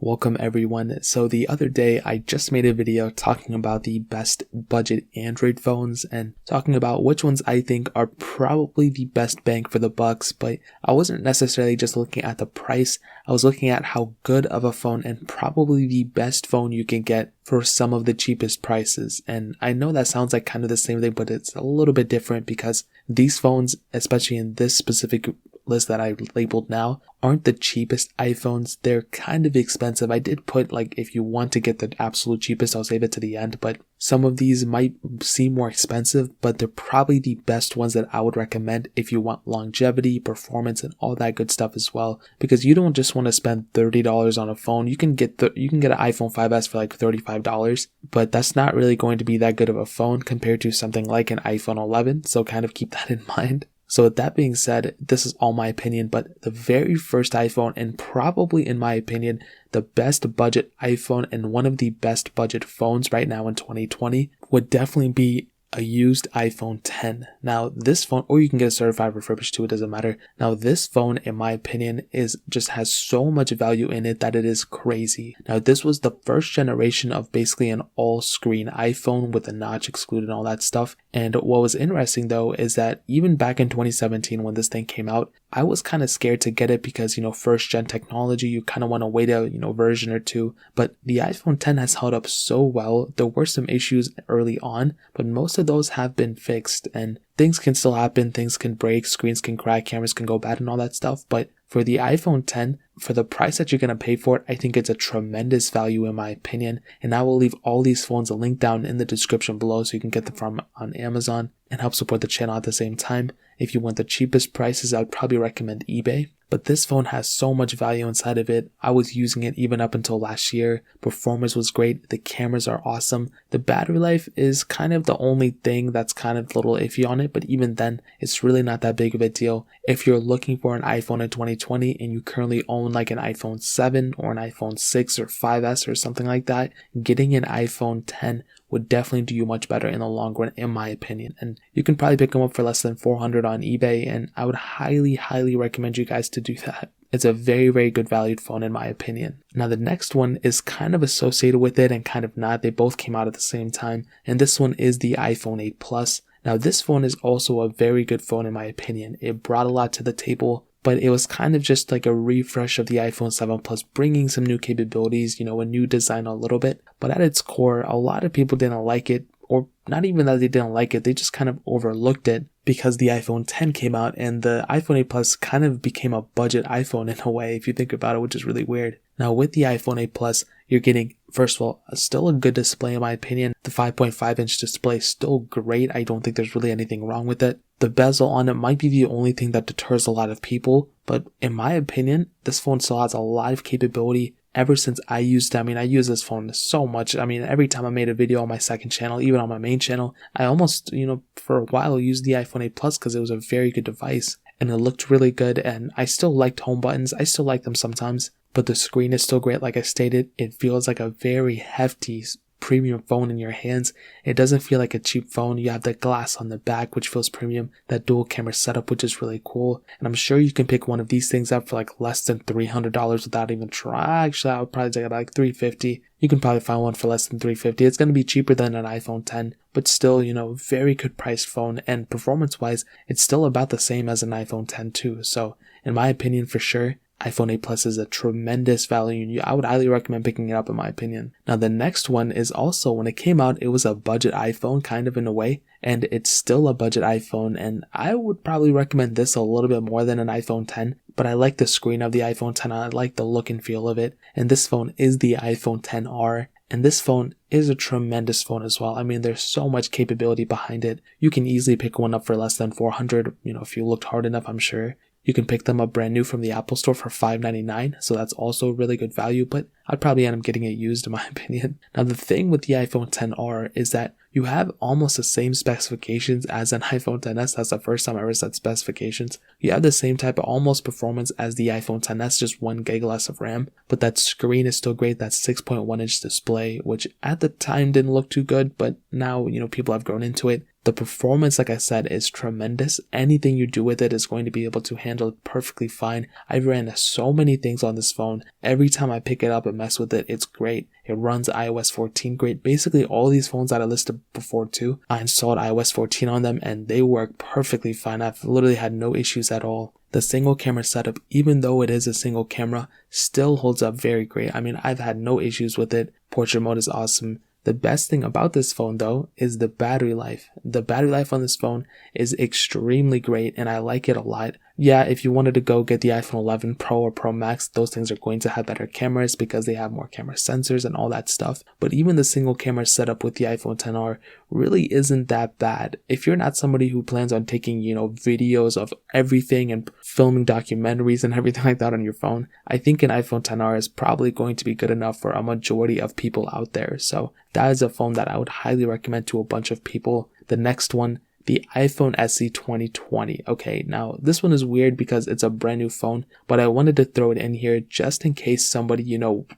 Welcome everyone. So the other day I just made a video talking about the best budget Android phones and talking about which ones I think are probably the best bang for the bucks, but I wasn't necessarily just looking at the price. I was looking at how good of a phone and probably the best phone you can get for some of the cheapest prices. And I know that sounds like kind of the same thing, but it's a little bit different because these phones, especially in this specific list that I labeled now, aren't the cheapest iPhones. They're kind of expensive. I did put, like, if you want to get the absolute cheapest, I'll save it to the end, but some of these might seem more expensive, but they're probably the best ones that I would recommend if you want longevity, performance, and all that good stuff as well, because you don't just want to spend $30 on a phone. You can get an iPhone 5S for like $35, but that's not really going to be that good of a phone compared to something like an iPhone 11, so kind of keep that in mind. So with that being said, this is all my opinion, but the very first iPhone, and probably in my opinion, the best budget iPhone and one of the best budget phones right now in 2020 would definitely be a used iPhone 10. Now this phone, or you can get a certified refurbished too, it doesn't matter. Now this phone, in my opinion, has so much value in it that it is crazy. Now this was the first generation of basically an all-screen iPhone with a notch excluded and all that stuff. And what was interesting though is that even back in 2017 when this thing came out, I was kind of scared to get it because, first gen technology, you kind of want to wait a, version or two. But the iPhone 10 has held up so well. There were some issues early on, but most of those have been fixed, and things can still happen. Things can break, screens can crack, cameras can go bad and all that stuff. But for the iPhone 10, for the price that you're going to pay for it, I think it's a tremendous value in my opinion. And I will leave all these phones a link down in the description below so you can get them on Amazon and help support the channel at the same time. If you want the cheapest prices, I would probably recommend eBay. But this phone has so much value inside of it. I was using it even up until last year. Performance was great. The cameras are awesome. The battery life is kind of the only thing that's kind of a little iffy on it, but even then, it's really not that big of a deal. If you're looking for an iPhone in 2020 and you currently own like an iPhone 7 or an iPhone 6 or 5S or something like that, getting an iPhone 10 would definitely do you much better in the long run, in my opinion. And you can probably pick them up for less than $400 on eBay, and I would highly recommend you guys to do that. It's a very good valued phone in my opinion. Now the next one is kind of associated with it and kind of not. They both came out at the same time, and this one is the iPhone 8 Plus. Now this phone is also a very good phone in my opinion. It brought a lot to the table, but it was kind of just like a refresh of the iPhone 7 Plus, bringing some new capabilities, a new design a little bit. But at its core, a lot of people didn't like it, or not even that they didn't like it, they just kind of overlooked it because the iPhone 10 came out and the iPhone 8 Plus kind of became a budget iPhone in a way, if you think about it, which is really weird. Now with the iPhone 8 Plus, you're getting, first of all, still a good display in my opinion. The 5.5-inch display is still great. I don't think there's really anything wrong with it. The bezel on it might be the only thing that deters a lot of people, but in my opinion, this phone still has a lot of capability. Ever since I used it, I use this phone so much. Every time I made a video on my second channel, even on my main channel, I almost, for a while used the iPhone 8 Plus because it was a very good device and it looked really good, and I still liked home buttons. I still like them sometimes, but the screen is still great. Like I stated, it feels like a very hefty premium phone in your hands. It doesn't feel like a cheap phone. You have the glass on the back, which feels premium, that dual camera setup, which is really cool. And I'm sure you can pick one of these things up for like less than $300 without even trying. Actually, I would probably take it like $350. You can probably find one for less than $350. It's going to be cheaper than an iPhone 10, but still, very good priced phone. And performance wise, it's still about the same as an iPhone 10 too. So in my opinion, for sure, iPhone 8 Plus is a tremendous value. I would highly recommend picking it up in my opinion. Now the next one is also, when it came out, it was a budget iPhone kind of in a way, and it's still a budget iPhone, and I would probably recommend this a little bit more than an iPhone 10, but I like the screen of the iPhone 10. I like the look and feel of it, and this phone is the iPhone 10R. And this phone is a tremendous phone as well. There's so much capability behind it. You can easily pick one up for less than $400, if you looked hard enough, I'm sure. You can pick them up brand new from the Apple Store for $599, so that's also really good value, but I'd probably end up getting it used in my opinion. Now the thing with the iPhone 10R is that you have almost the same specifications as an iPhone 10s. That's the first time I ever said specifications. You have the same type of almost performance as the iPhone 10s, just 1 gig less of RAM, but that screen is still great. That 6.1-inch display, which at the time didn't look too good, but now, people have grown into it. The performance, like I said, is tremendous. Anything you do with it is going to be able to handle it perfectly fine. I've ran so many things on this phone. Every time I pick it up and mess with it, it's great. It runs iOS 14 great. Basically, all these phones that I listed before too, I installed iOS 14 on them and they work perfectly fine. I've literally had no issues at all. The single camera setup, even though it is a single camera, still holds up very great. I mean, I've had no issues with it. Portrait mode is awesome. The best thing about this phone though is the battery life. The battery life on this phone is extremely great and I like it a lot. Yeah, if you wanted to go get the iPhone 11 Pro or Pro Max, those things are going to have better cameras because they have more camera sensors and all that stuff. But even the single camera setup with the iPhone XR really isn't that bad. If you're not somebody who plans on taking, videos of everything and filming documentaries and everything like that on your phone, I think an iPhone XR is probably going to be good enough for a majority of people out there. So that is a phone that I would highly recommend to a bunch of people. The next one, the iPhone SE 2020. Okay, now this one is weird because it's a brand new phone, but I wanted to throw it in here just in case somebody,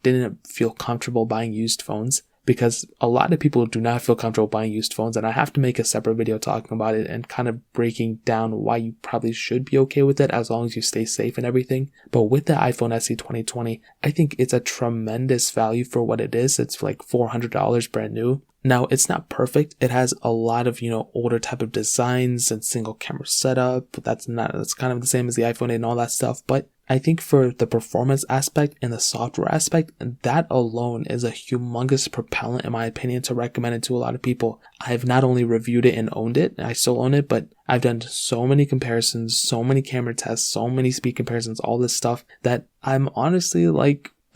didn't feel comfortable buying used phones, because a lot of people do not feel comfortable buying used phones, and I have to make a separate video talking about it and kind of breaking down why you probably should be okay with it as long as you stay safe and everything. But with the iPhone SE 2020, I think it's a tremendous value for what it is. It's like $400 brand new. Now, it's not perfect. It has a lot of, older type of designs and single camera setup. That's kind of the same as the iPhone 8 and all that stuff. But I think for the performance aspect and the software aspect, that alone is a humongous propellant, in my opinion, to recommend it to a lot of people. I've not only reviewed it and owned it, I still own it, but I've done so many comparisons, so many camera tests, so many speed comparisons, all this stuff that I'm honestly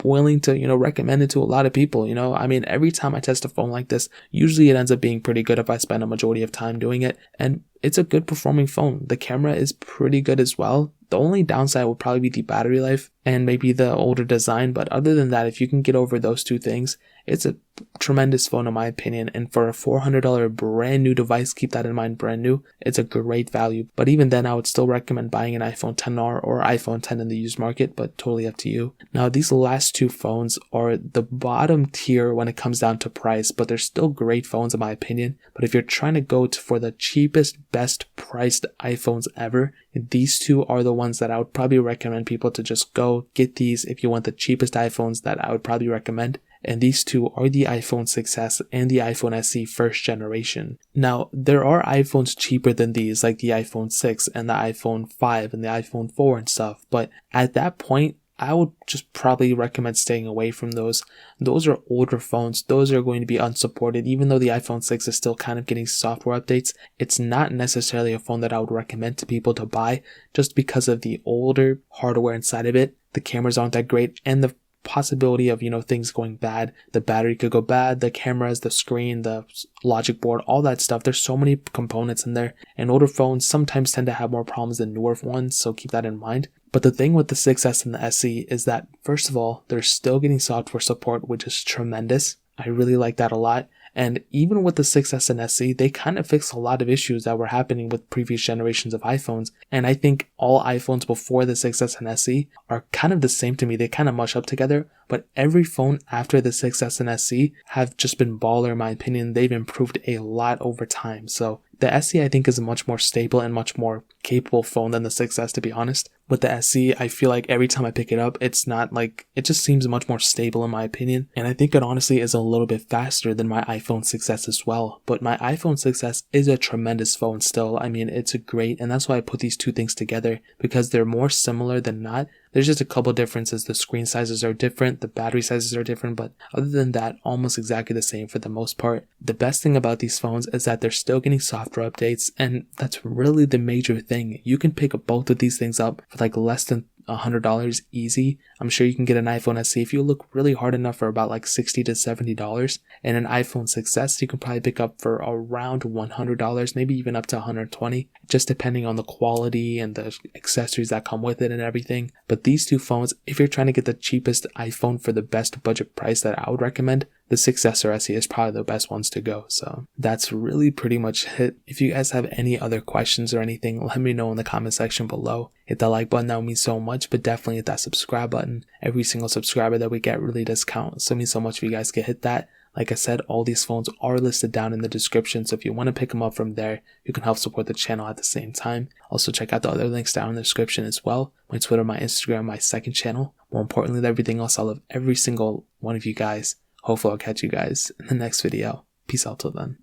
willing to, recommend it to a lot of people. I mean, every time I test a phone like this, usually it ends up being pretty good if I spend a majority of time doing it. And it's a good performing phone. The camera is pretty good as well. The only downside would probably be the battery life and maybe the older design. But other than that, if you can get over those two things, it's a tremendous phone in my opinion. And for a $400 brand new device, keep that in mind, brand new, it's a great value. But even then, I would still recommend buying an iPhone XR or iPhone 10 in the used market, but totally up to you. Now, these last two phones are the bottom tier when it comes down to price, but they're still great phones in my opinion. But if you're trying to go for the cheapest, best priced iPhones ever, these two are the ones that I would probably recommend people to just go get these if you want the cheapest iPhones that I would probably recommend. And these two are the iPhone 6s and the iPhone SE first generation. Now, there are iPhones cheaper than these, like the iPhone 6 and the iPhone 5 and the iPhone 4 and stuff. But at that point, I would just probably recommend staying away from those. Those are older phones. Those are going to be unsupported. Even though the iPhone 6 is still kind of getting software updates, it's not necessarily a phone that I would recommend to people to buy just because of the older hardware inside of it. The cameras aren't that great, and the possibility of, things going bad. The battery could go bad, the cameras, the screen, the logic board, all that stuff. There's so many components in there, and older phones sometimes tend to have more problems than newer ones, so keep that in mind. But the thing with the 6S and the SE is that, first of all, they're still getting software support, which is tremendous. I really like that a lot. And even with the 6S and SE, they kind of fixed a lot of issues that were happening with previous generations of iPhones. And I think all iPhones before the 6S and SE are kind of the same to me. They kind of mush up together. But every phone after the 6S and SE have just been baller in my opinion. They've improved a lot over time. So the SE I think is a much more stable and much more capable phone than the 6S, to be honest. With the SE, I feel like every time I pick it up, it's not like, it just seems much more stable in my opinion. And I think it honestly is a little bit faster than my iPhone 6S as well. But my iPhone 6S is a tremendous phone still. I mean, it's a great, and that's why I put these two things together, because they're more similar than not. There's just a couple differences. The screen sizes are different, the battery sizes are different, but other than that, almost exactly the same for the most part. The best thing about these phones is that they're still getting software updates, and that's really the major thing. You can pick both of these things up for like less than $100 easy. I'm sure you can get an iPhone SE if you look really hard enough for about like $60 to $70, and an iPhone 6S you can probably pick up for around $100, maybe even up to $120, just depending on the quality and the accessories that come with it and everything. But these two phones, if you're trying to get the cheapest iPhone for the best budget price that I would recommend, the 6S or SE is probably the best ones to go. So that's really pretty much it. If you guys have any other questions or anything, let me know in the comment section below. Hit that like button, that would mean so much, but definitely hit that subscribe button. Every single subscriber that we get really does count. So it means so much if you guys could hit that. Like I said, all these phones are listed down in the description, so if you want to pick them up from there, you can help support the channel at the same time. Also check out the other links down in the description as well. My Twitter, my Instagram, my second channel. More importantly than everything else, I love every single one of you guys. Hopefully I'll catch you guys in the next video. Peace out till then.